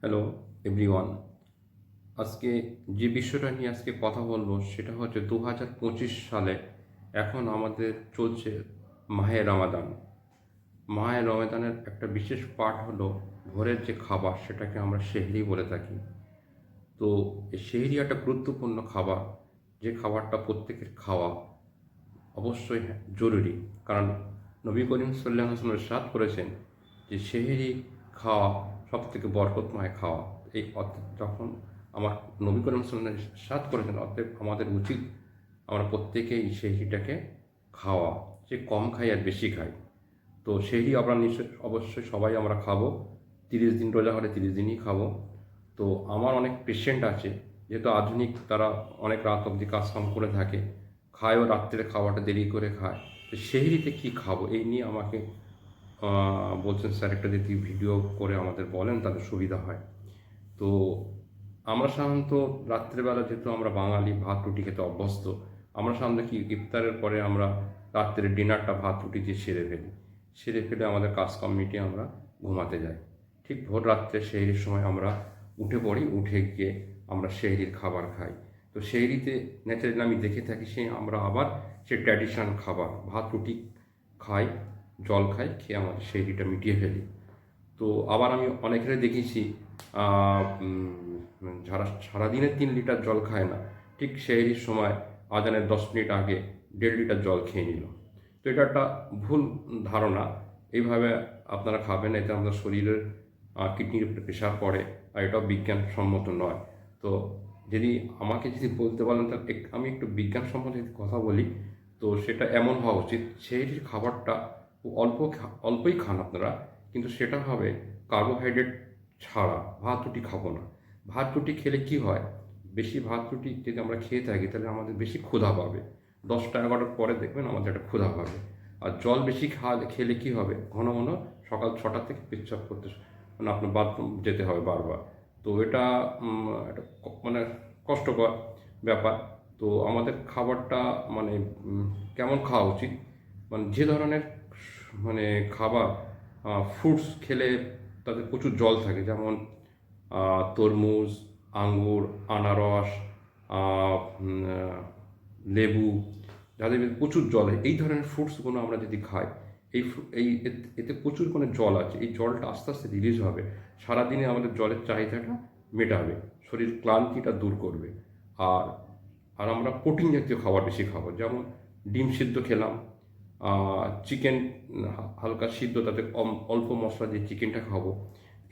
Hello everyone. আজকে যে বিষয়টা নিয়ে আজকে কথা বলবো সেটা হচ্ছে 2025 সালে এখন আমাদের চলছে মাহে রমাদান। মাহে রমাদানের একটা বিশেষ পার্ট হলো ভোরের যে খাবার সেটাকে আমরা সেহরি বলে থাকি। তো এই সেহরি একটা গুরুত্বপূর্ণ খাবার, যে খাবারটা প্রত্যেকের খাওয়া অবশ্যই জরুরি। কারণ নবী করিম সাল্লাল্লাহু আলাইহি ওয়াসাল্লাম ইরশাদ করেছেন যে সেহরি খাওয়া সবথেকে বরকতময় খাওয়া। যখন আমার নবী করিম সাল্লাল্লাহু আলাইহি ওয়াসাল্লাম ইরশাদ করেছেন, অতএব আমাদের উচিত আমরা প্রত্যেকেই সেহরিটাকে খাওয়া, যে কম খাই আর বেশি খাই। তো সেহরি আমরা অবশ্যই সবাই আমরা খাবো। 30 দিন রোজা হলে 30 দিনই খাবো। তো আমার অনেক পেশেন্ট আছে, যেহেতু আধুনিক, তারা অনেক রাত অবধি কাজকাম করে থাকে, খায়ও রাত্রে, খাওয়াটা দেরি করে খায়। তো সেহরিতে কী খাবো এই নিয়ে আমাকে বলছেন, স্যার একটা যদি ভিডিও করে আমাদের বলেন তাহলে সুবিধা হয়। তো আমরা সাধারণত রাত্রেবেলা, যেহেতু আমরা বাঙালি ভাত রুটি খেতে অভ্যস্ত, আমরা সাধারণত কি ইফতারের পরে আমরা রাত্রে ডিনারটা ভাত রুটি দিয়ে সেরে ফেলে আমাদের কাজ মিটিয়ে আমরা ঘুমাতে যাই। ঠিক ভোর রাত্রে সেহরির সময় আমরা উঠে পড়ি, উঠে গিয়ে আমরা সেহরির খাবার খাই। তো সেহরিতে ন্যাচারালি আমি দেখে থাকি, আমরা আবার সেই ট্র্যাডিশনাল খাবার ভাত রুটি খাই, জল খাই, খেয়ে আমাদের সেহরিটা মিটিয়ে ফেলি। তো আবার আমি অনেকের দেখেছি যারা সারাদিনে 3 লিটার জল খায় না, ঠিক সেহরির সময় আজানের 10 মিনিট আগে 1.5 লিটার জল খেয়ে নিল। তো এটা একটা ভুল ধারণা। এইভাবে আপনারা খাবেন, এতে আমাদের শরীরের কিডনির উপরে প্রেশার পড়ে, আর এটাও বিজ্ঞানসম্মত নয়। তো আমাকে যদি বলতে বলেন, তাহলে আমি একটু বিজ্ঞানসম্মত যদি কথা বলি, তো সেটা এমন হওয়া উচিত, সেহরির খাবারটা অল্পই খান আপনারা, কিন্তু সেটা হবে কার্বোহাইড্রেট ছাড়া। ভাত রুটি খাবো না। ভাত রুটি খেলে কি হয়, বেশি ভাত রুটি যদি আমরা খেয়ে থাকি তাহলে আমাদের বেশি ক্ষুধা পাবে। 10টা 11টার পরে দেখবেন আমাদের একটা ক্ষুধা পাবে। আর জল বেশি খেলে কি হবে, ঘন ঘন সকাল 6টা থেকে পেচ্ছাপ করতে, মানে আপনার বাথরুম যেতে হবে বারবার। তো এটা একটা মানে কষ্টকর ব্যাপার। তো আমাদের খাবারটা মানে কেমন খাওয়া উচিত, মানে যে ধরনের মানে খাবার, ফ্রুটস খেলে তাতে প্রচুর জল থাকে, যেমন তরমুজ, আঙ্গুর, আনারস, লেবু, যাদের মধ্যে প্রচুর জল হয়, এই ধরনের ফ্রুটসগুলো আমরা যদি খাই, এতে প্রচুর মানে জল আছে। এই জলটা আস্তে আস্তে রিলিজ হবে, সারাদিনে আমাদের জলের চাহিদাটা মেটাবে, শরীর ক্লান্তিটা দূর করবে। আর আর আমরা প্রোটিন জাতীয় খাবার বেশি খাবো, যেমন ডিম সিদ্ধ খেলাম, চিকেন হালকা সিদ্ধ, তাতে অল্প মশলা দিয়ে চিকেনটা খাবো।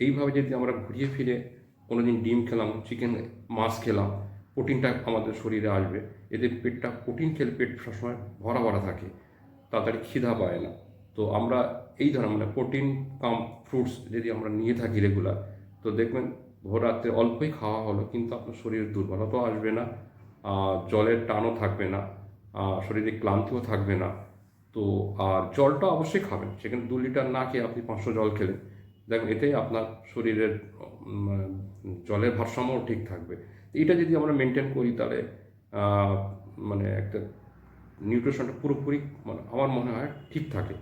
এইভাবে যদি আমরা ঘুরিয়ে ফিরে কোনো দিন ডিম খেলাম, চিকেন, মাছ খেলাম, প্রোটিনটা আমাদের শরীরে আসবে। এতে প্রোটিন খেলে পেট সবসময় ভরা ভরা থাকে, তাড়াতাড়ি খিদা পায় না। তো আমরা এই ধরনের মানে প্রোটিন কাম ফ্রুটস যদি আমরা নিয়ে থাকি রেগুলার, তো দেখবেন ভোর রাত্রে অল্পই খাওয়া হলো, কিন্তু আপনার শরীরের দুর্বলতাও আসবে না, জলের টানও থাকবে না, শরীরে ক্লান্তিও থাকবে না। তো আর জলটা অবশ্যই খাবেন, সেখানে 2 লিটার না খেয়ে আপনি 500 জল খেলেন, দেখবেন এতেই আপনার শরীরের জলের ভারসাম্যও ঠিক থাকবে। এটা যদি আমরা মেনটেন করি, তাহলে মানে একটা নিউট্রিশনটা পুরোপুরি, মানে আমার মনে হয় ঠিক থাকে।